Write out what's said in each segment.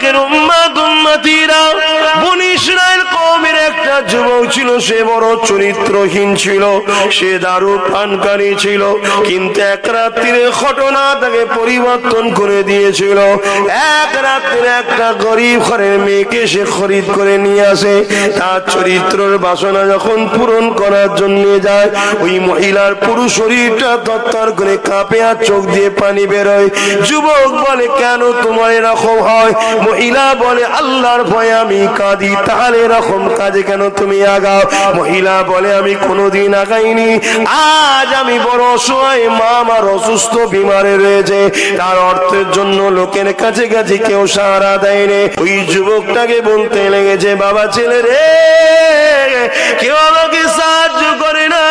পাকের উম্মত উম্মতিরা, বনি ইসরাইল কওমের একটা যুবক ছিল, সে বড় চরিত্রহীন ছিল, সে দারু পানকারী ছিল, কিন্তু এক রাত্রির ঘটনা তাকে পরিবর্তন করে দিয়েছিল। এক রাত্রে একটা গরিব ঘরের মেয়েকে সে খরিদ করে নিয়ে আসে। তার চরিত্রের বাসনা যখন পূরণ করার জন্য যায়, ওই মহিলার পুরো শরীরটা তরতর করে কাঁপে আর চোখ দিয়ে পানি বেরোয়। যুবক বলে, কেন তোমার এরকম হয়? মহিলা বলে, আল্লাহর ভয়ে আমি কাঁদি। তাহলে এরকম কাজে কেন তুমি আগাও? মহিলা বলে, আমি কোনোদিন আগাইনি, আজ আমি বড় অসহায়, মা আমার অসুস্থ বিমারে রয়েছে, তার অর্থের জন্য লোকের কাছে কাছে কেউ সাহারা দেয়নি। ওই যুবকটাকে বলতে লেগেছে, বাবা ছেলে রে, কেউ আমাকে সাহায্য করে না,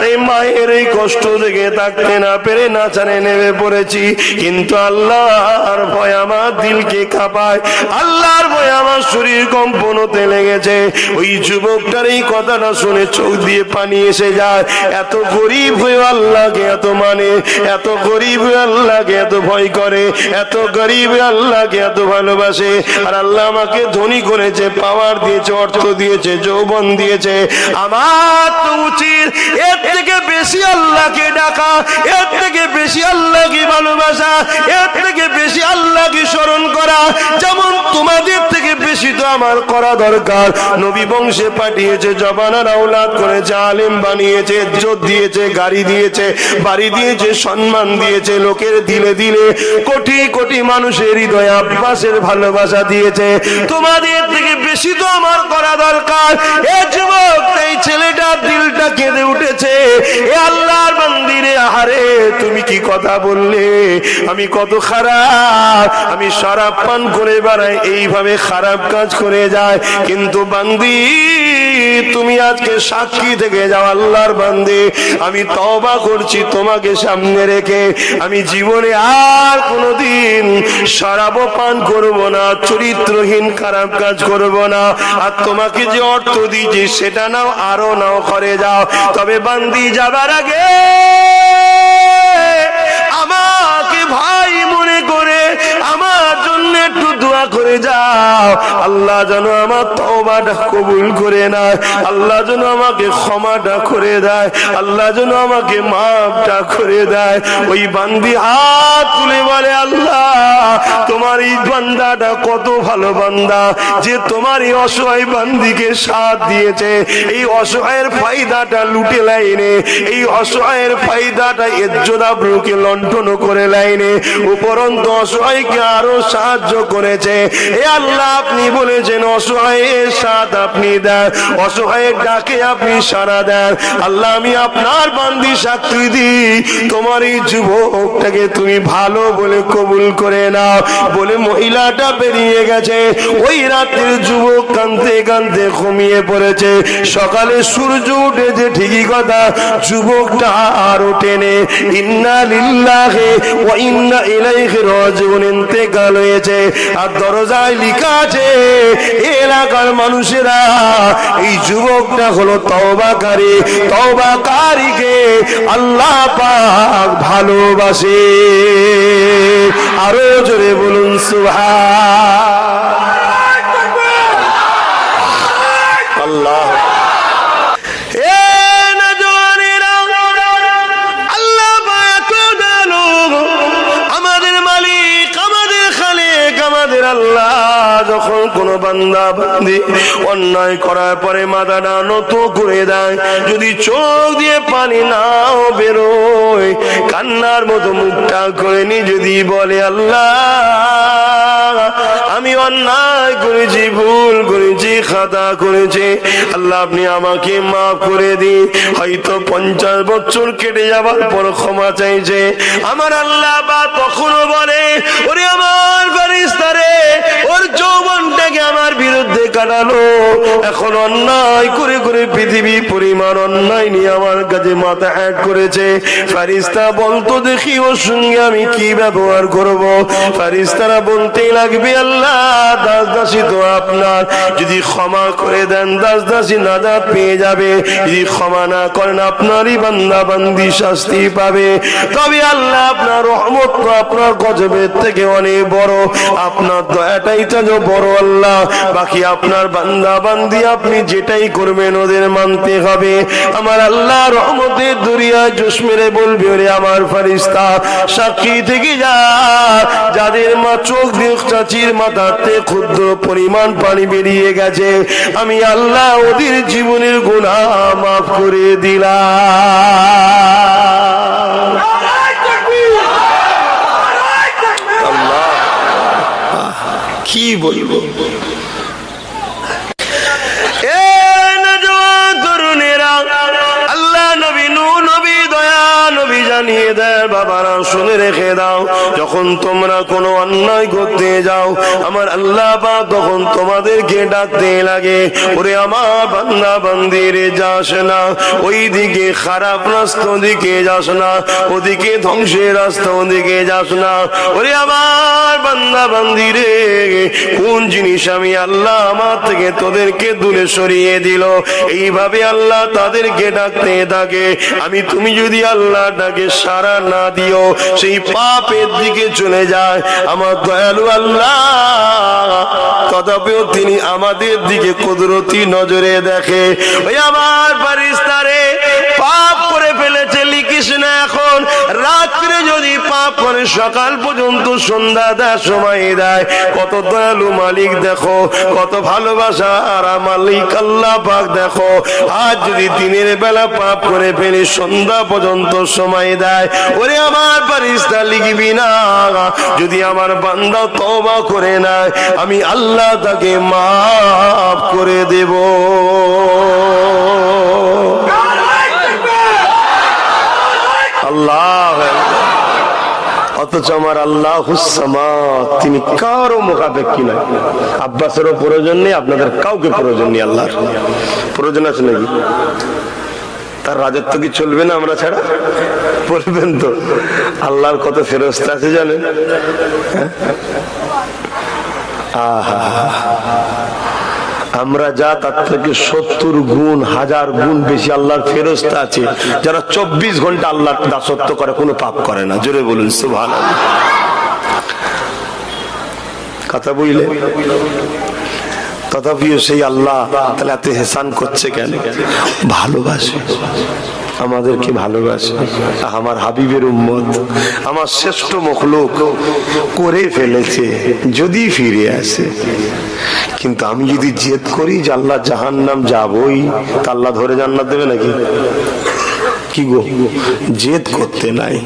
এই মায়ের এই কষ্ট থেকে থাকতে না পেরে নাচারে নেমে পড়েছি, কিন্তু আল্লাহর ভয় আমার দিলকে কাঁপায়, আল্লাহর ভয় আমার শরীর কম্পন হতে লেগেছে। ওই যুবকটার এই কথাটা শুনে চোখ দিয়ে পানি এসে যায়। এত গরিব হয়ে আল্লাহকে এত মানে, এত গরিব হয়ে আল্লাহকে এত ভয় করে, এত গরিব হয়ে আল্লাহকে এত ভালোবাসে, আর আল্লাহ আমাকে ধনী করেছে, পাওয়ার দিয়েছে, অর্থ দিয়েছে, যৌবন দিয়েছে। আমার তো উচিত এর থেকে বেশি আল্লাহকে ডাকা, এর থেকে বেশি আল্লাহকে ভালোবাসা, এর থেকে বেশি আল্লাহকে স্মরণ করা। যেমন তোমাদের থেকে বেশি তো আমার করা দরকার। নবী বংশে পাঠিয়েছে, জবানার আওলাদ করেছে, আলেম বানিয়েছে, ইজ্জত দিয়েছে, গাড়ি দিয়েছে, বাড়ি দিয়েছে, সম্মান দিয়েছে, লোকের দিলে দিলে কোটি কোটি মানুষের হৃদয়ে আব্বাসের ভালোবাসা দিয়েছে। তোমাদের থেকে বেশি তো আমার করা দরকার। এ যুবক, এই ছেলেটার দিলটা কেঁদে উঠেছে, এ আল্লাহর বান্দিরে, আহারে তুমি কি কথা বললে, আমি কত খারাপ, আমি শরাব পান করে বেড়াই, এইভাবে খারাপ কাজ করে যায়, কিন্তু বান্দি তুমি আজকে সাক্ষী থেকে যাও, আল্লাহর বান্দি আমি তওবা করছি তোমাকে সামনে রেখে, আমি জীবনে আর কোনোদিন শরাব পান করব না, চরিত্রহীন খারাপ কাজ করব না, আর তোমাকে যে অর্থ দিয়েছি সেটা নাও, আরো নাও, করে যাও। তবে বান্দি যাবার আগে আমাকে ভাই মনে করে আমার জন্য একটু দোয়া করে যাও, আল্লাহ যেন আমার তওবাটা কবুল করে নেয়, আল্লাহ যেন আমাকে ক্ষমাটা করে দেয়, আল্লাহ যেন আমাকে মাফটা করে দেয়। ওই বান্দি হাত তুলে বলে, আল্লাহ তোমার এই বান্দাটা কত ভালো বান্দা, যে তোমার এই অসহায় বান্দিকে সাথ দিয়েছে, এই অসহায়ের ফায়দাটা লুটে লাইনে, এই অসহায়ের ফায়দাটা ইজ্জত আবরুকে লণ্ঠন করে লাইনে, উপরন্ত অসহায়কে আরো সাহায্য করেছে। এ আল্লাহ, আপনি বলেছেন অসহায়ের সাথ আপনি দেন, অসহায়ের ডাকে আপনি সাড়া দেন। আল্লাহ, আমি আপনার বান্দি সাক্ষী দিই, তোমার এই যুবকটাকে তুমি ভালো বলে কবুল করে নাও। বলে মহিলাটা বেরিয়ে গেছে। ওই রাতের যুবক কাঁদতে কাঁদতে ঘুমিয়ে পড়েছে। সকালে সূর্য উঠেছে, ঠিকই কথা, যুবকটা আর ওঠেনি। ইন্না লিল্লাহি ওয়া ইন্না ইলাইহি রাজিউন, ইন্তেকাল হয়েছে। আর দরজায় লেখা আছে, এলাকার মানুষেরা এই যুবকটা হলো তওবাকারী, তওবাকারীকে আল্লাহ পাক ভালোবাসে। আরো জোরে বলুন সুবহানাল্লাহ। আল্লাহ যখন কোন বান্দা বান্দি অন্যায় করার পরে মাথাটা নত করে দেয়, যদি চোখ দিয়ে পানি নাও বেরোয়, কান্নার মতো মুখটা করে নি যদি বলে, আল্লাহ আমি অন্যায় করেছি, ভুল করেছি, খাতা করেছি, আল্লাহ আপনি আমাকে মাফ করে দিন। হয়তো 50 বছর কেটে যাবার পর ক্ষমা চাইছে আমার আল্লাহ, বা তখনও বলে, ওরে আমার ফেরেশতারে, ওর যৌবনটাকে আমার বিরুদ্ধে কাটালো, এখন অন্যায় করে করে পৃথিবী পরিমাণ অন্যায় নিয়ে আমার কাছে মাথা হ্যাট করেছে। ফেরেশতা বলতো, দেখি ওর সঙ্গে আমি কি ব্যবহার করব। ফেরেশতারা বলতেই লাগবে, আল্লাহ আল্লাহ দাস দাসী তো আপনার, যদি ক্ষমা করে দেন দাস দাসী নাজাত পেয়ে যাবে, যদি ক্ষমা না করেন আপনারই বান্দা বান্দি শাস্তি পাবে। তবে আল্লাহ আপনার রহমত তো আপনার গজবের থেকে অনেক বড়, আপনার দয়াটাই তো বড় আল্লাহ। বাকি আপনার বান্দা বান্দি আপনি যেটাই করবেন ওদের মানতে হবে। আমার আল্লাহ রহমতের দরিয়ায় জোশ মেরে বলবে, ওরে আমার ফেরেশতা সাক্ষী থেকে যা, যাদের মা চোখ দিয়ে চাচির মাথাতে ক্ষুদ্র পরিমাণ পানি বেরিয়ে গেছে, আমি আল্লাহ ওদের জীবনের গুনাহ মাফ করে দিলাম। আল্লাহ কি বলবো, জানিয়ে দেয় বাবারা শুনে রেখে দাও, যখন তোমরা কোনো অন্যায় করতে যাও আমার আল্লাহ পাক তখন তোমাদেরকে ডাকতে লাগে, ওরে আমার বান্দা বান্দি রে যাস না ওই দিকে, খারাপ রাস্তা দিকে যাস না, ওদিকে ধ্বংসের রাস্তা ওদিকে যাস না। ওরে আমার বান্দা বান্দি রে, কোন জিনিস আমি আল্লাহ আমার থেকে তোদেরকে দূরে সরিয়ে দিল, এইভাবে আল্লাহ তাদেরকে ডাকতে থাকে। তুমি যদি আল্লাহ ডাকে সাড়া না দিও, সেই পাপের দিকে চলে যায়, আমার দয়ালু আল্লাহ তথাপিও তিনি আমাদের দিকে কুদরতি নজরে দেখে। ওই আমার ফেরেশতারে পাপ করে ফেলেছে লিখিস না, এখন রাত্রে যদি পাপ করে সকাল পর্যন্ত সন্ধ্যা দেয় সময় দেয়, কত দয়ালু মালিক দেখো, কত ভালোবাসা আর মালিক আল্লাহ পাক দেখো। আজ যদি দিনের বেলা পাপ করে ফেলি সন্ধ্যা পর্যন্ত সময় দেয়, ওরে আমার ফেরেশতা লিখবি না, যদি আমার বান্দা তওবা করে নেয় আমি আল্লাহ তাকে মাফ করে দেব। আল্লাহ, অথচ আমার আল্লাহুস সামাদ, তিনি কারো মুখাপেক্ষী নয়। আব্বাসেরও প্রয়োজন নেই, আপনাদের কাউকে প্রয়োজন নেই। আল্লাহর প্রয়োজন আছে নাকি? তার রাজত্ব কি চলবে না আমরা ছাড়া? বলবেন তো। আল্লাহর কত ফেরেশতা আছে জানেন? আমরা যা তার থেকে 70 গুণ 1000 গুণ বেশি আল্লাহর ফেরেশতা আছে, যারা 24 ঘন্টা আল্লাহর দাসত্ব করে, কোনো পাপ করে না। জোরে বলুন সুবহানাল্লাহ। কথা বুঝলে? তথাপিও সেই আল্লাহ তাহলে এত হেসান করছে কেন? ভালোবাসে, আমাদেরকে ভালোবাসে। আমার হাবিবের উম্মত, আমার শ্রেষ্ঠ মখলুক করে ফেলেছে, যদি ফিরে আসে। কিন্তু আমি যদি জেদ করি যে আল্লাহ জাহান্নাম যাবই, তা আল্লাহ ধরে জান্নাত দেবে নাকি? কি গো, জেদ করতে নাই,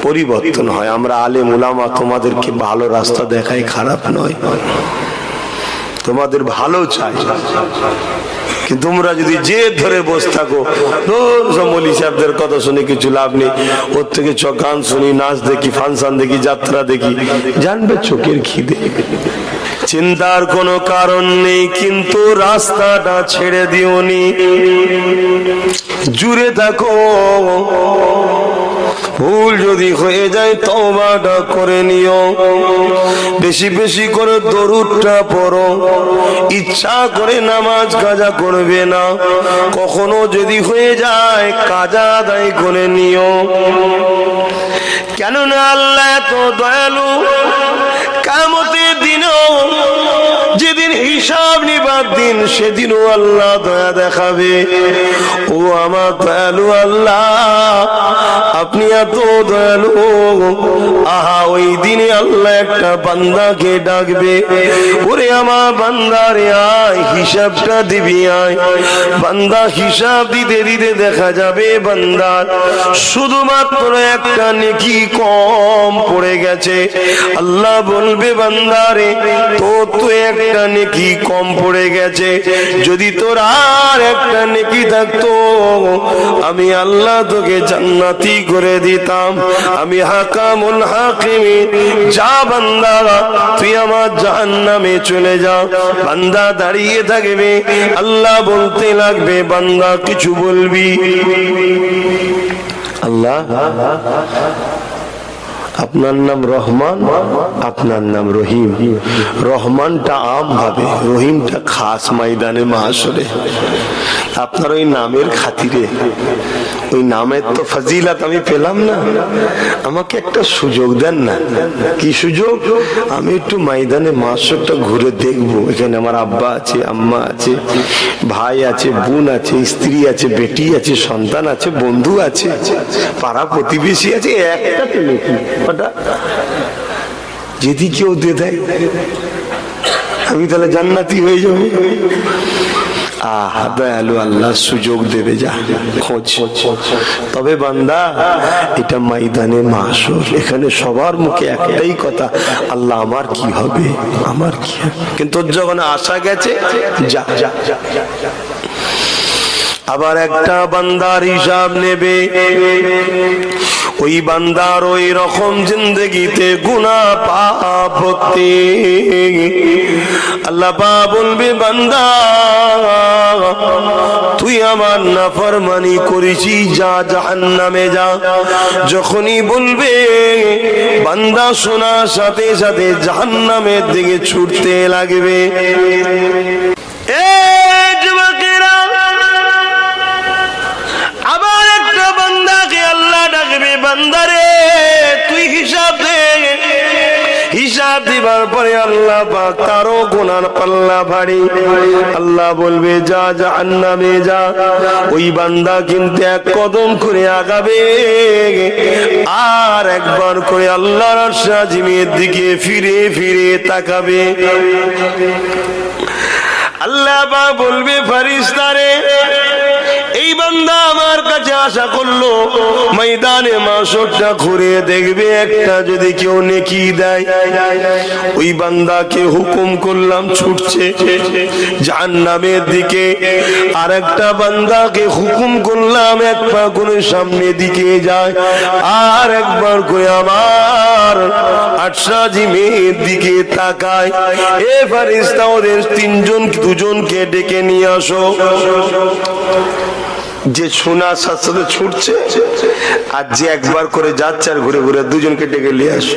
পরিবর্তন হয়। আমরা আলেম ওলামা তোমাদেরকে ভালো রাস্তা দেখাই, খারাপ নয়, তোমাদের ভালো চাই। কিন্তু তোমরা যদি জেদ ধরে বসে থাকো, মৌলী সাহেবদের কথা শুনে কিছু লাভ নেই, ওর থেকে গান শুনি, নাচ দেখি, ফাংশন দেখি, যাত্রা দেখি, জানবে চোখের খিদে। চিন্তার কোনো কারণ নেই, কিন্তু রাস্তাটা ছেড়ে দিওনি, জুড়ে থাকো। ভুল যদি হয়ে যায় তওবাটা করে নিও, বেশি বেশি করে দরুদটা পড়ো, ইচ্ছা করে নামাজ কাজা করবে না, কখনো যদি হয়ে যায় কাজা আদায় করে নিও। কেননা আল্লাহ তো দয়ালু, কিয়ামতের দিনও যেদিন হিসাব নিবার দিন, সেদিনও আল্লাহ দয়া দেখাবে। ও আমার দয়ালু আল্লাহ, আপনি এত দয়ালু। আহা, ওই দিনে আল্লাহ একটা বান্দাকে ডাকবে, ওরে আমার বান্দারে আয়, হিসাবটা দিবি আয়। বান্দা হিসাব দিতে দিতে দেখা যাবে বান্দার শুধুমাত্র একটা নেকি কম পড়ে গেছে। আল্লাহ বলবে, বান্দারে তোর তো একটা নেকি কম পড়ে গেছে, যদি তোর আর একটা নেকি থাকতো আমি আল্লাহ তোকে জান্নাতি করে দিতাম। আমি হাকামুল হাকিমিন, যা বান্দা তুই আমার জাহান্নামে চলে যা। বান্দা দাঁড়িয়ে থাকবে, আল্লাহ বলতে লাগবে, বান্দা কিছু বলবি? আল্লাহ আপনার নাম রহমান, আপনার নাম রহিম। রহমানটা আম ভাবে, রহিমটা খাস ময়দানে মাহশরে। আপনার ওই নামের খাতিরে, ওই নামের তো ফজিলত আমি পেলাম না, আমাকে একটা সুযোগ দেন না। কি সুযোগ? আমি একটু ময়দানে মাহশরটা ঘুরে দেখবো। এখানে আমার আব্বা আছে, আম্মা আছে, ভাই আছে, বোন আছে, স্ত্রী আছে, বেটি আছে, সন্তান আছে, বন্ধু আছে, পাড়া প্রতিবেশী আছে। একটা ওটা যদি কেউ দিয়ে দেয় আমি তাহলে জান্নাতি হয়ে যাবো। দয়ালু আল্লাহ সুযোগ দেবে, যা খোঁজ। তবে বান্দা, এটা ময়দানে মাহশর, এখানে সবার মুখে একটাই কথা, আল্লাহ আমার কি হবে, আমার কি হবে। কিন্তু যখন আশা গেছে, যা। আবার একটা বান্দার হিসাব নেবে, ওই বান্দার ওই রকম জিন্দগিতে গুনাহ পাপ ভর্তি। আল্লাহ পাক বলবে, বান্দা তুই আমার নাফরমানি করেছিস, যা জাহান্নামে যা। যখনই বলবে, বান্দা শোনার সাথে সাথে জাহান্নামের দিকে ছুটতে লাগবে। আবার একটা বান্দাকে আল্লাহ ডাকবে, বান্দারে তুই হিসাব দে। হিসাব দিবার পরে আল্লাহ পাক তারও গুনার পাল্লা ভারী। আল্লাহ বলবে, যা জাহান্নামে যা। ওই বান্দা কিন্তু এক কদম করে আগাবে, আর একবার করে আল্লাহর আরশ আজিমের দিকে ফিরে ফিরে তাকাবে। আল্লাহ পাক বলবে, ফেরেশতারে এই বান্দা আমার কাছে আশা করলো, ময়দানে মাহশরটা ঘুরে দেখবে, একটা যদি কেউ নেকি দেয়। ওই বান্দাকে হুকুম করলাম, ছুটছে জাহান্নামের দিকে। আর একটা বান্দাকে হুকুম করলাম, এক পা করে সামনে দিকে যায়, আর একবার করে আমার আরশ আজিমের দিকে তাকায়। এ ফেরেশতা, ওদের দুজনকে ডেকে নিয়ে আসো। যে শোনার সাথে সাথে ছুটছে, আর যে একবার করে যাচ্ছে আর ঘুরে ঘুরে, দুজনকে ডেকে নিয়ে আসো।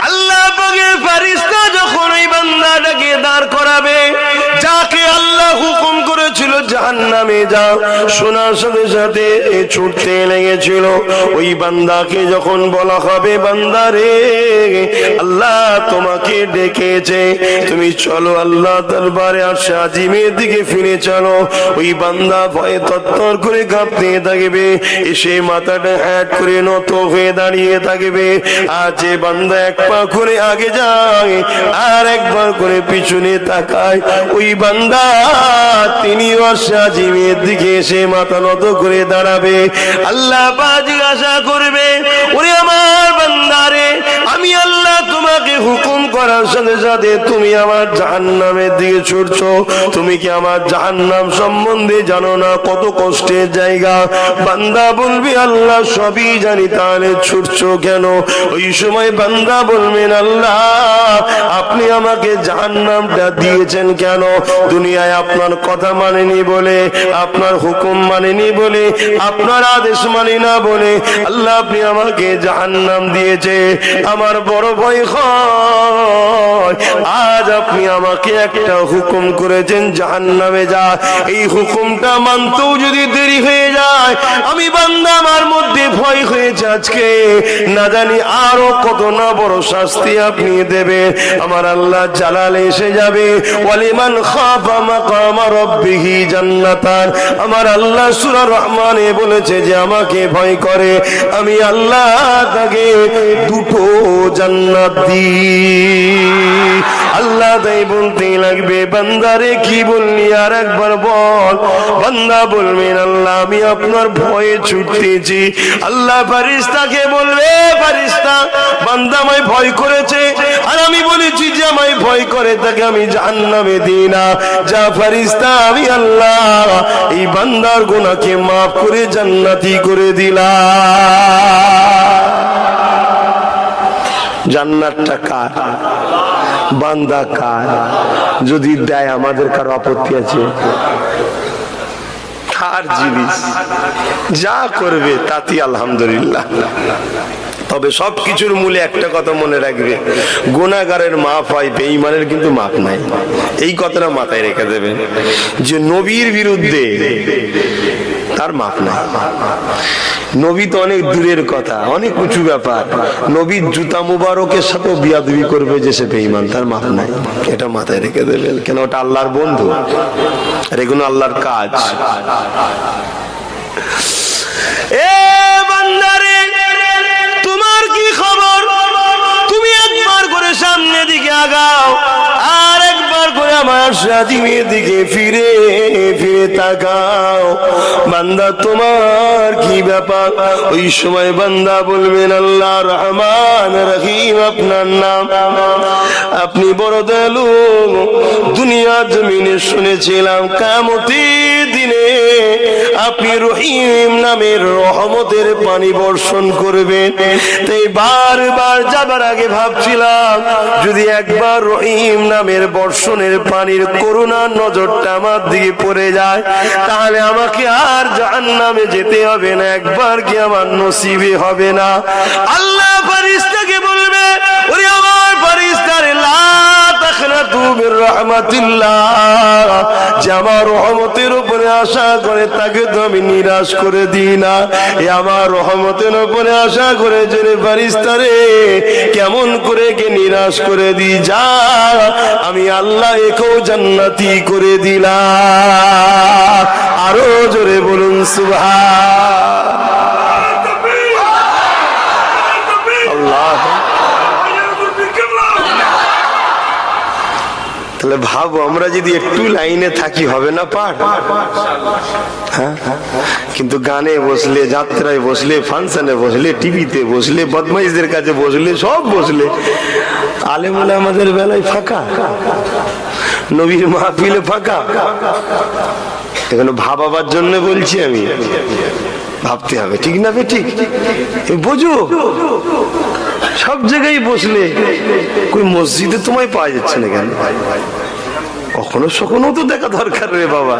আল্লাহ পাকের ফেরেশতা যখন এই বান্দাটাকে দাঁড় করাবে, যাকে আল্লাহ হুকুম করেছিল জাহান্নামে যাও, শোনার সাথে সাথে ছুটতে লেগেছিল, ওই বান্দাকে যখন বলা হবে, বান্দারে আল্লাহ তোমাকে ডেকেছে, তুমি চলো আল্লাহ দরবারে আরশ আজিমের দিকে ফিরে চলো। ওই বান্দা ভয়ে তত্তর করে কাঁপতে থাকবে, এসে মাথাটা হ্যাট করে নত হয়ে দাঁড়িয়ে থাকবে। আর যে বান্দা এক পা করে আগে যায় আর একবার করে পিছনে তাকায়, ওই বান্দা তিনি আরশ আজিমের দিকে এসে মাথা নত করে দাঁড়াবে। আল্লাহ পাক জিজ্ঞাসা করবে, ওরে আমার বান্দারে, আমি আল্লাহ তোমাকে হুকুম করার সাথে সাথে তুমি আমার জাহান্নামের দিকে ছুটছো, তুমি কি আমার জাহান্নাম সম্বন্ধে জানো না? কত কষ্টের জায়গা। বান্দা বলবে, আল্লাহ সবই জানি, তাহলে ছুটছো কেন? ওই সময় বান্দা বলবেন, আল্লাহ আপনি আমাকে জাহান্নামটা দিয়েছেন কেন? দুনিয়ায় আপনার কথা মানেনি বলে, আপনার হুকুম মানেনি বলে, আপনার আদেশ মানি না বলে আল্লাহ আপনি আমাকে জাহান্নাম দিয়েছে। আমার বড় ভয় হয়, আজ আপনি আমাকে একটা হুকুম করেছেন জাহান্নামে যা। এই হুকুমটা মানতেও যদি দেরি হয়ে যায়, আমি বান্দা আমার মধ্যে ভয় হয়েছে, আজকে না জানি আরো কত না বড় শাস্তি আপনি দেবে। আমার আল্লাহ জালালে এসে যাবে, ওয়ালিমান খাফা মাকাম রাব্বিহি জান্নাতান। আমার আল্লাহ সূরা রহমানে বলেছে, যে আমাকে ভয় করে আমি আল্লাহ তাকে দুটো জান্নাত দিই। আল্লাহ তাই বলতে লাগবে, বান্দারে কি বললি আর একবার বল। বান্দা বলবেন, আল্লাহ আমি আপনার ভয়ে ছুটতেছি। আল্লাহ ফেরেশতাকে বলবে, ফেরেশতা বান্দা আমায় ভয় করেছে, আর আমি বলেছি যে আমায় ভয় করে তাকে আমি জাহান্নামে দিই না। যা ফেরেশতা, আমি আল্লাহ এই বান্দার গুনাহকে মাফ করে জান্নাতি করে দিলাম। জান্নাতটা কার? বান্দা কার? যদি দেয় আমাদের কারো আপত্তি আছে? ছাড় জিনিস, যা করবে তাতে আলহামদুলিল্লাহ। তবে সবকিছুর মূলে একটা কথা মনে রাখবে, গুনাহগারের মাফ হয়, বেঈমানের কিন্তু মাফ নাই। এই কথাটা মাথায় রেখে দেবেন যে নবীর বিরুদ্ধে তার মাফ নাই। নবী তো অনেক দূরের কথা, অনেক উঁচু ব্যাপার। নবীর জুতা মুবারকের সাথে বিয়াদবি করবে যে সে বেঈমান, তার মাফ নাই। এটা মাথায় রেখে দেবেন, কেন ওটা আল্লাহর বন্ধু আর এগুলো আল্লাহর কাজ। এ বান্দারে, তোমার কি খবর? তুমি একবার করে সামনে দিকে আগাও, আর একবার করে আমার সাথীর দিকে ফিরে ফিরে তাকাও। বান্দা তোমার কি ব্যাপার? ওই সময় বান্দা বলবেন আল্লাহ রহমান রহিম আপনার নাম, আপনি বড় দয়ালু। দুনিয়া জমিনে শুনেছিলাম কিয়ামতের দিনে আপনি রহিম নামের রহমতের পানি বর্ষণ করবেন, তাই বারবার যাবার আগে ভাবছিলাম যদি একবার রহিম নামের বর্ষণের পানির করুণার নজরটা আমার দিকে পড়ে যায় তাহলে আমাকে আর জাহান্নামে যেতে হবে না, একবার কি আমার নসিবে হবে না। আল্লাহ ফেরেশতাকে বলবে, ওরে আমার ফেরেশতারে লা তাখনাতু মির রাহমাতিল্লাহ, যে আমার রহমতের উপরে আশা করে তাকে তো আমি নিরাশ করে দিই না। এ আমার রহমতের উপরে আশা করে যে ফেরেশতারে কেমন করে কে নিরাশ করে দিই, যা আমি আল্লাহ একেও জান্নাতি করে দিলাম। আরো জোরে বলুন সুবহানাল্লাহ। তাহলে ভাবো, আমরা যদি একটু লাইনে থাকি হবে না পার? হ্যাঁ, কিন্তু গানে বসলে, যাত্রায় বসলে, ফাংশনে বসলে, টিভিতে বসলে, বদমাইশদের কাছে বসলে, সব বসলে, আলেম ওলামাদের বেলায় ফাঁকা, নবীর মাহফিলে ফাঁকা। এখানে ভাবার জন্য বলছি আমি, ভাবতে হবে, ঠিক না বে ঠিক? বোঝো, সব জায়গায় বসলে কই মসজিদে তোমায় পাওয়া যাচ্ছে না কেন? কখনো সখনো তো দেখা দরকার রে বাবা,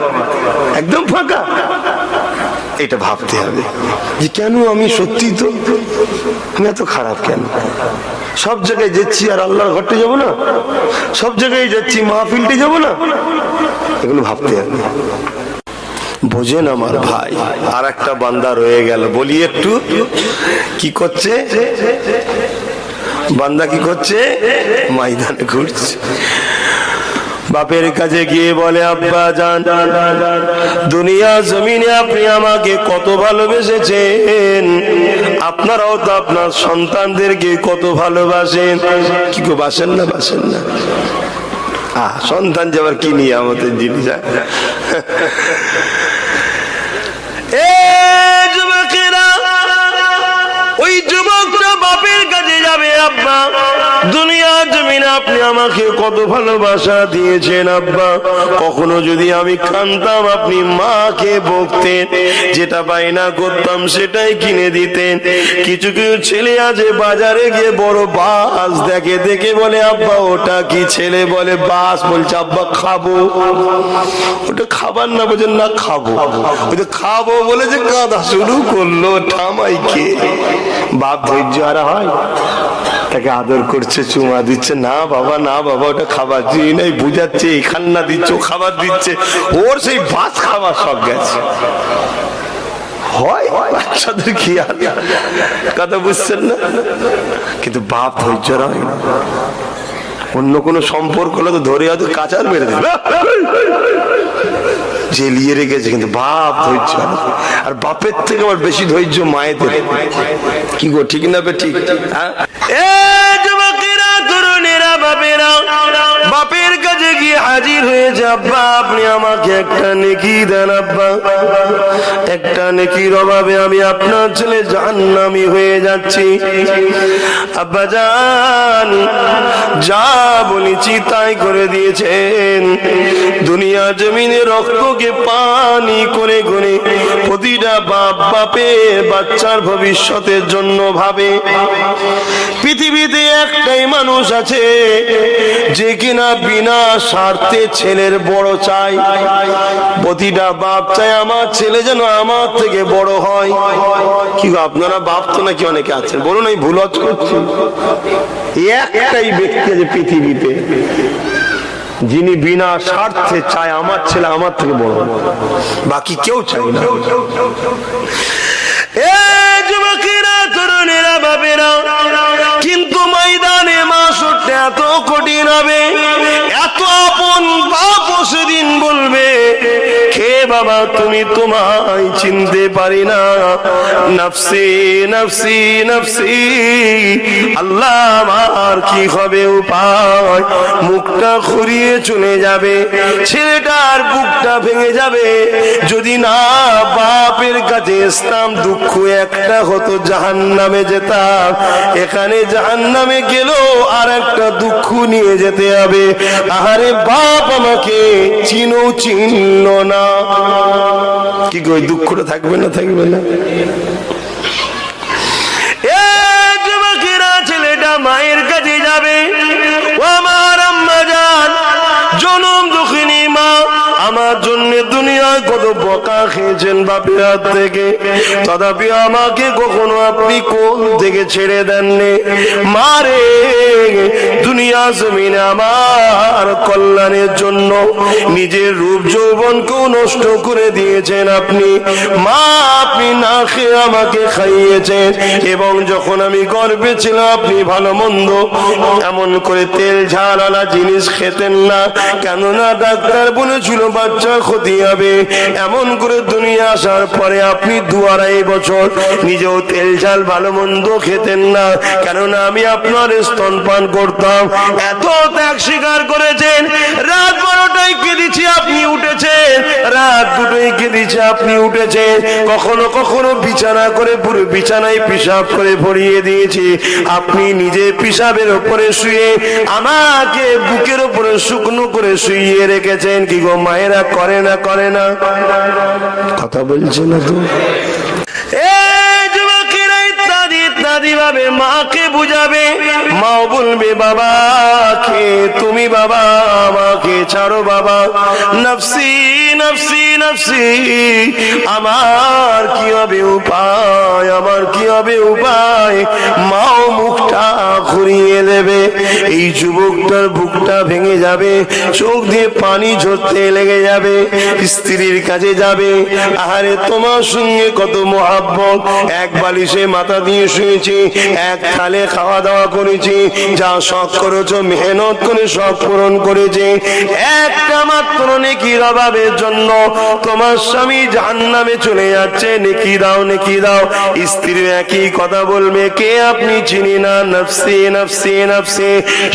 একদম ফাঁকা। এটা ভাবতে হবে যে কেন আমি সত্যি তো আমি এত খারাপ কেন? সব জায়গায় যাচ্ছি আর আল্লাহর ঘরতে যাবো না? সব জায়গায় যাচ্ছি, মাহফিলতে যাবো না? এগুলো ভাবতে হবে। বোঝেন আমার ভাই, আর একটা বান্দা রয়ে গেল, বলি একটু কি করছে বান্দা? কি করছে? ময়দানে ঘুরছে। বাপের কাছে গিয়ে বলে, আব্বা জান, দুনিয়া জমিনে আপনি আমাকে কত ভালোবেসেছেন, আপনারাও তো আপনার সন্তানদেরকে কত ভালোবাসেন। কি গো, বাসেন না? বাসেন না? সন্তান যাবার কি নিয়ে আমাদের জিনিস। যুবকেরা, ওই যুবকটা বাপের কাছে যাবে, আব্বা দুনিয়া জমিনে আপনি আমাকে কত ভালোবাসা দিয়েছেন আব্বা, কখনো যদি আমি কাঁদতাম আপনি মাকে বকতেন, যেটা বায়না করতাম সেটাই কিনে দিতেন। কিছু কিছু ছেলে আছে বাজারে গিয়ে বড় বাস দেখে, দেখে বলে আব্বা ওটা কি? ছেলে বলে বাস, বলছে আব্বা খাবো। ওটা খাবার না, বলছেন না খাবো। ওটা খাবো বলে যে কাঁদা শুরু করলো, ঠামাইকে। বাপ ধৈর্য হারা হয়, তাকে আদর করছে, চুমা দিচ্ছে, না বাবা না বাবা ওটা খাবার দিয়ে নাই, বুঝাচ্ছে, খান্না দিচ্ছে, খাবার দিচ্ছে, ওর সেই ভাত খাবার সব গেছে। হয় বাচ্চাদের কি কথা বুঝছেন না? কিন্তু বাপ ধৈর্য হয় না। অন্য কোনো সম্পর্ক হলে তো ধরে হয়তো কাঁচার মেরে দেবে, জেলিয়ে রেখেছে, কিন্তু বাপ ধৈর্য। আর বাপের থেকে আবার বেশি ধৈর্য মায়েদের। কি গো, ঠিক না বে ঠিক? যুবকেরা, তরুণেরা, বাপেরা বাপের কাছে গিয়ে হাজির হয়েছে, আব্বা আপনি আমাকে একটা নেকি দেন আব্বা, একটা নেকির অভাবে আমি আপনার ছেলে জাহান্নামী হয়ে যাচ্ছি। আব্বা জান, যা বলেছি তাই করে দিয়েছেন। দুনিয়া জমিনে রক্তকে পানি করে করে প্রতিটা প্রতিটা বাপ বাপে বাচ্চার ভবিষ্যতের জন্য ভাবে। পৃথিবীতে একটাই মানুষ আছে যে কিনা বিনা স্বার্থে ছেলের বড় চায়। প্রতিটা বাপ চায় আমার ছেলে যেন আমার থেকে বড় হয়। কি আপনারা বাপ তো নাকি অনেকে আছেন, বলুন এই ভুল করছি। একটাই ব্যক্তি আছে পৃথিবীতে যিনি বিনা স্বার্থে চায় আমার ছেলে আমার থেকে বড়, বাকি কেউ চায় না। যুবকেরা, তরুণেরা, বাবেরা, কিন্তু ময়দানে মাসটা এত কঠিন হবে, এত আপন বাপ সেদিন বলবে কে বাবা তুমি, তোমায় চিনতে পারি না, নফসি নফসি নফসি। আল্লাহ আমার কি হবে উপায়? মুখটা ঘুরিয়ে চলে যাবে, ছেলেটার বুকটা ভেঙে যাবে। যদি না বাপের কাছে আসতাম, দুঃখ একটা হতো জাহান্নামে যেতাম, এখানে জাহান্নামে গেল আর একটা দুঃখ নিয়ে যেতে হবে। আহারে বাপ আমাকে চিনল না, কি ওই দুঃখটা থাকবে না? থাকবে না। যুবকেরা, ছেলেটা মায়ের কাছে যাবে, ও আমার আম্মা জান, জনম দুঃখিনী মা, আমার জন্য দুনিয়ায় কত বকা খেয়েছেন বাপের হাত থেকে, তথাপি আমাকে কখনো আপনি কোল থেকে ছেড়ে দেননি। মারে, দুনিয়া জমিনে আমার কল্যাণের জন্য নিজের রূপ যৌবনকেও নষ্ট করে দিয়েছেন আপনি। মা, আপনি না খেয়ে আমাকে খাইয়েছেন, এবং যখন আমি গর্ভে ছিলাম আপনি ভালো মন্দ এমন করে তেল ঝালালা জিনিস খেতেন না, কেননা ডাক্তার বলেছিল বাচ্চা ক্ষতি হবে। এমন করে দুনিয়া আসার পরে আপনি 2-2.5 বছর নিজেও তেল ঝাল ভালো মন্দ খেতেন না, কেননা আমি আপনার স্তনপান করতাম। এত ত্যাগ স্বীকার করেছেন, রাত 12টায় কেঁদেছি আপনি উঠেছেন, রাত 2টায় কেঁদেছি আপনি উঠেছেন, কখনো কখনো বিছানা করে পুরো বিছানায় পিশাব করে ভরিয়ে দিয়েছি, আপনি নিজে পিশাবের ওপরে শুয়ে আমাকে বুকের ওপরে শুকনো করে শুইয়ে রেখেছেন। কি গো মায়েরা করে না? করে না? কথা বলছে না তো? যুবকেরা ইত্যাদি ইত্যাদি ভাবে মাকে বুঝাবে, মাও বলবে বাবা কে তুমি, বাবা আমাকে ছাড়ো, বাবা নফসি নফসি নফসি। আমার কি হবে উপায়? আমার কি হবে উপায়? মাও মুখটা ঘুরিয়ে দেবে। এই যুবকটার বুকটা ভেঙে যাবে, চোখ দিয়ে পানি ঝরতে লেগে যাবে। স্ত্রীর কাছে যাবে, আহারে তোমার সঙ্গে কত মহাব্বত, এক বালিশে মাথা দিয়ে শুয়েছি, এক থালে খাওয়া দাওয়া করেছি, যা শখ করেছো মেহনত করে শখ পূরণ করেছে, একটা মাত্র নেকির অভাবের জন্য তোমার স্বামী জাহান্নামে চলে যাচ্ছে, নেকি দাও নেকি দাও। স্ত্রী একই কথা বলবে, কে আপনি চিনি না, নফসি নফসি নফসি।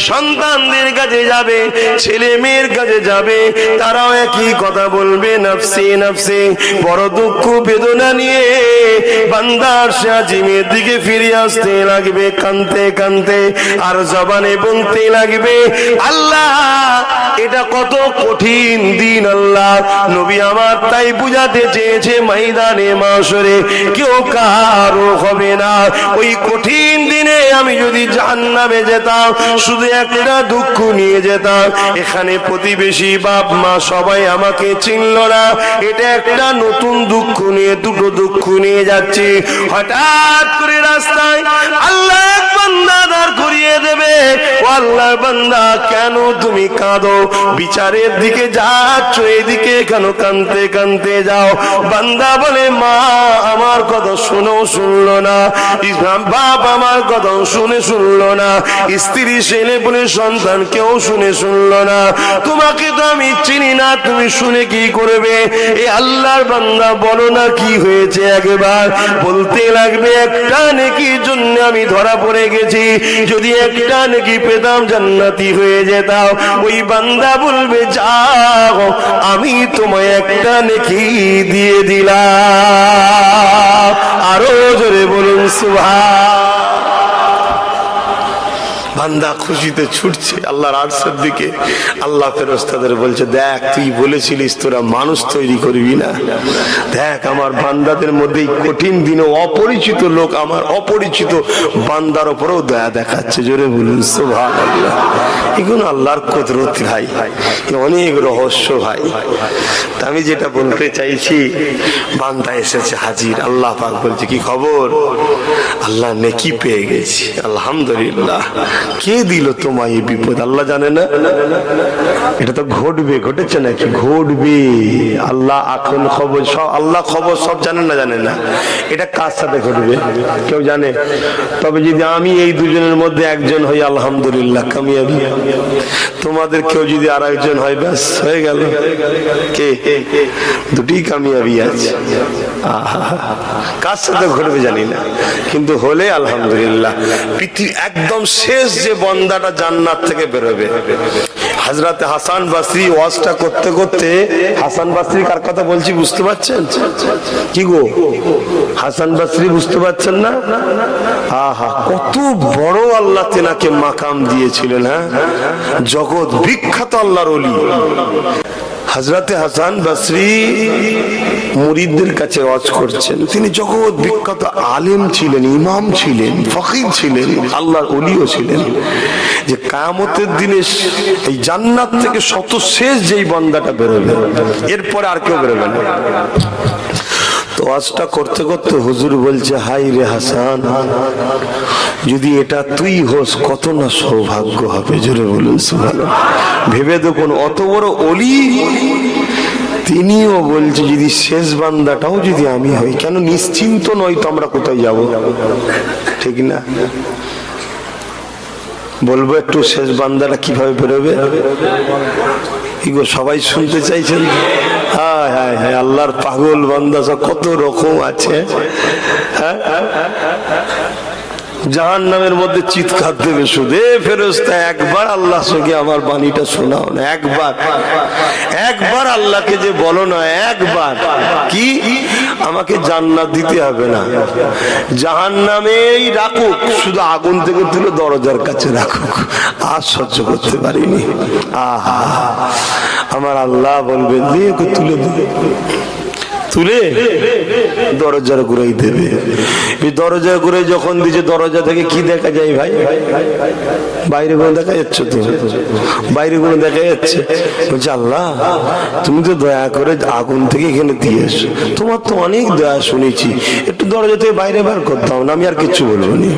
সন্তানদের কাছে যাবে, ছেলে মেয়ের কাছে যাবে, তারাও একই কথা বলবে, নফসি নফসি। বড় দুঃখ বেদনা নিয়ে বান্দার সাজিমের দিকে ফিরে আসতে লাগবে, কানতে কানতে, আর জবানে বলতে লাগবে আল্লাহ এটা কত কঠিন দিন। আল্লাহ নবী আমার তাই বুঝাতে চেয়েছে, ময়দানে মাশরে কেউ কারো হবে না। ওই কঠিন দিনে আমি যদি জাহান্নামে যেতাম, শুধু একটা দুঃখ নিয়ে যেতাম, এখানে প্রতিবেশী বাপ মা সবাই আমাকে চিনল না, এটা একটা নতুন দুঃখ নিয়ে, দুটো দুঃখ নিয়ে যাচ্ছি। হঠাৎ করে রাস্তায় আল্লাহ এক বান্দা দাঁড় করিয়ে দেবে, ও আল্লাহর বান্দা কেন তুমি কাঁদো? বিচারের দিকে যাচ্ছ, এদিকে কেন কাঁদতে কাঁদতে যাও? বান্দা বলে মা আমার কথা শুনেও শুনলো না, বাপ আমার কথা শুনে শুনলো না, স্ত্রী ছেলে বলে সন্তান কেউ শুনে শুনলো না, তোমাকে তো আমি চিনি না, তুমি শুনে কি করবে? এ আল্লাহর বান্দা বলো না কি হয়েছে? একবার বলতে লাগবে একটা নেকির জন্য আমি ধরা পড়ে গেছি, যদি একটা নেকি পেতাম জান্নাতি হয়ে যেতাম। ওই বান্দা বলবে যাও আমি তোমায় একটা নেকি দিয়ে দিলাম। আরো জোরে বলুন সুবহান। বান্দা খুশিতে ছুটছে আল্লাহর আরশের দিকে। আল্লাহ ফেরেশতাদের বলছে, দেখ তুই বলেছিলিস তোরা মানুষ তৈরি করবি না, দেখ আমার বান্দাদের মধ্যে এই কঠিন দিনে অপরিচিত লোক আমার অপরিচিত বান্দার উপরেও দয়া দেখাচ্ছে। জোরে বলুন সুবহানাল্লাহ। এগুলো আল্লাহর কুদরত ভাই, অনেক রহস্য ভাই। তা আমি যেটা বলতে চাইছি, বান্দা এসেছে হাজির, আল্লাহ পাক বলছে কি খবর? আল্লাহ নেকি পেয়ে গেছি, আলহামদুলিল্লাহ। কে দিল তোমায় এই বিপদ? আল্লাহ জানে না? এটা তো ঘটবে, ঘটেছে নাকি? ঘটবে। আল্লাহ এখন খবর সব, আল্লাহ খবর সব জানেন না? জানেন না। এটা কার সাথে ঘটবে কেউ জানে? তবে যদি আমি এই দুজনের মধ্যে একজন হই, আলহামদুলিল্লাহ কামিয়াবি। তোমাদের কেউ যদি আর একজন হয়, ব্যাস হয়ে গেল। কে? দুটি কামিয়াবি আছে। কার সাথে ঘটবে জানি না, কিন্তু হলে আলহামদুলিল্লাহ। পৃথিবী একদম শেষ যে বান্দাটা জান্নাত থেকে বেরোবে, হযরতে হাসান বসরি ওয়াজটা করতে করতে, হাসান বসরি কার কথা বলছি বুঝতে পারছেন? কি গো হাসান বসরি বুঝতে পারছেন না? আহা, কত বড় আল্লাহ তেনাকে মাকাম দিয়েছিলেন। হ্যাঁ, জগৎ বিখ্যাত আল্লাহর ওলি হযরতে হাসান বসরি মুরিদদের কাছে ওয়াজ করছেন। তিনি জগৎ বিখ্যাত আলেম ছিলেন, ইমাম ছিলেন, ফকিহ ছিলেন, আল্লাহর ওলিও ছিলেন। যে কিয়ামতের দিনে এই জান্নাত থেকে শত শেষ যেই বান্দাটা বেরোবে, এরপরে আর কেউ বেরোবে না। তো ওয়াজটা করতে করতে হুজুর বলছে, হাই রে হাসান, যদি এটা তুই হোস কত না সৌভাগ্য হবে। জোরে বলুন সুবহানাল্লাহ। ভেবে দেখুন, অত বড় ওলি তিনিও বলছে যদি শেষ বান্দাটাও যদি আমি হই, কেন নিশ্চিন্ত নয় তো আমরা কোথায় যাব? ঠিক না? বলবো একটু শেষ বান্দাটা কিভাবে বেরোবে? এগো সবাই শুনতে চাইছেন? হায় হায় হায়, আল্লাহর পাগল বান্দা কত রকম আছে। হ্যাঁ, জাহান্নামের মধ্যে চিৎকার দেবে শুধু, ফেরেশতা একবার আল্লাহ সঙ্গে আমার বাণীটা শোনাও না, একবার আল্লাহকে যে বলো না, একবার কি আমাকে জান্নাত দিতে হবে না, জাহান্নামেই রাখুক, শুধু আগুন থেকে তুলে দরজার কাছে রাখুক, আর সহ্য করতে পারিনি। আহা, আমার আল্লাহ বলবেন দিয়ে তুলে দে, তুলে দরজার ঘুরাই দেবে। এই দরজা ঘুরে যখন দিচ্ছে, দরজা থেকে কি দেখা যায় ভাই? বাইরে কোনো দেখা যাচ্ছে তো? বাইরে কোনো দেখা যাচ্ছে? বলছে আল্লাহ তুমি তো দয়া করে আগুন থেকে এখানে দিয়ে এসো, তোমার তো অনেক দয়া শুনেছি, একটু দরজা থেকে বাইরে বার করতাম না, আমি আর কিচ্ছু বলবো না।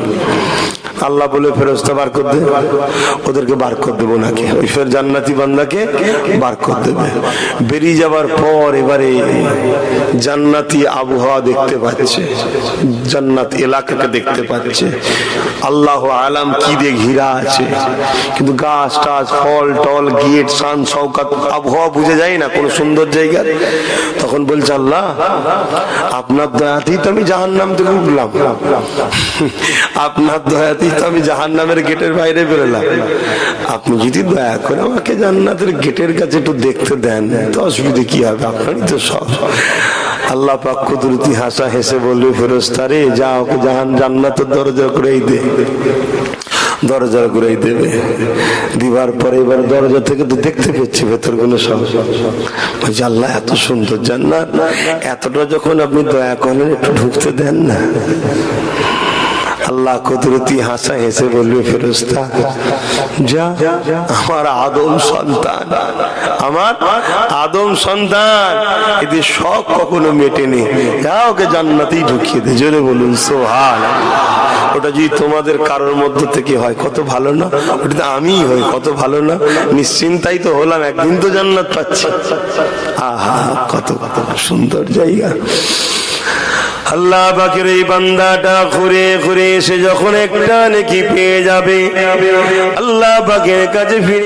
আল্লাহ বলে ফেরেশতা বার করে দেবে, ওদেরকে বার করে দেবো নাকি? ওই ফের জান্নাতি বান্দাকে বার করে দেবে। বেরিয়ে যাবার পর এবারে জান্নাতি আবহাওয়া দেখতে পাচ্ছে, জান্নাত এলাকাকে দেখতে পাচ্ছে, আল্লাহ আলাম কি দিয়ে ঘিরা আছে, কিন্তু গাছ টাছ ফল টল গেট শান শওকাত আবহাওয়া বুঝে যায় না কোন সুন্দর জায়গা। তখন বলছে আল্লাহ আপনার দয়াতেই তো আমি জাহান্নাম থেকে উঠলাম, আপনার দয়াতেই তো আমি জাহান্নামের গেটের বাইরে বেরোলাম, আপনি যদি দয়া করে আমাকে জান্নাতের গেটের কাছে একটু দেখতে দেন তো অসুবিধা কি হবে, আপনারই তো সব। আল্লাহ পাক কুদরতি হাসা হেসে বলবে ফেরেশতা রে যাও জান্নাতের দরজা করেই দে, দরজা ঘুরাই দেবে। দিবার পরে এবার দরজা থেকে তো দেখতে পেয়েছি ভেতর গুলো সব। বলছে আল্লাহ এত সুন্দর জান্নাত, এতটা যখন আপনি দয়া করেন একটু ঢুকতে দেন না। আল্লাহ কুদরতি হাসা হেসে বলবে ফেরেশতা যা, আমার আদম সন্তান, আমার আদম সন্তান, এদের শখ কখনো মেটেনি, যা ওকে জান্নাতেই ঢুকিয়ে দে। জোরে বলুন সুবহানাল্লাহ। ওটা যদি তোমাদের কারোর মধ্য থেকে হয় কত ভালো না, ওটা আমি হই কত ভালো না, নিশ্চিন্তাই তো হলাম, একদিন তো জান্নাত পাচ্ছি। আহা কত কত সুন্দর জায়গা। আল্লাহ পাকের এই বান্দাটা ঘুরে ঘুরে এসে যখন একটা নেকি পেয়ে যাবে, আল্লাহ পাকের কাছে ফিরে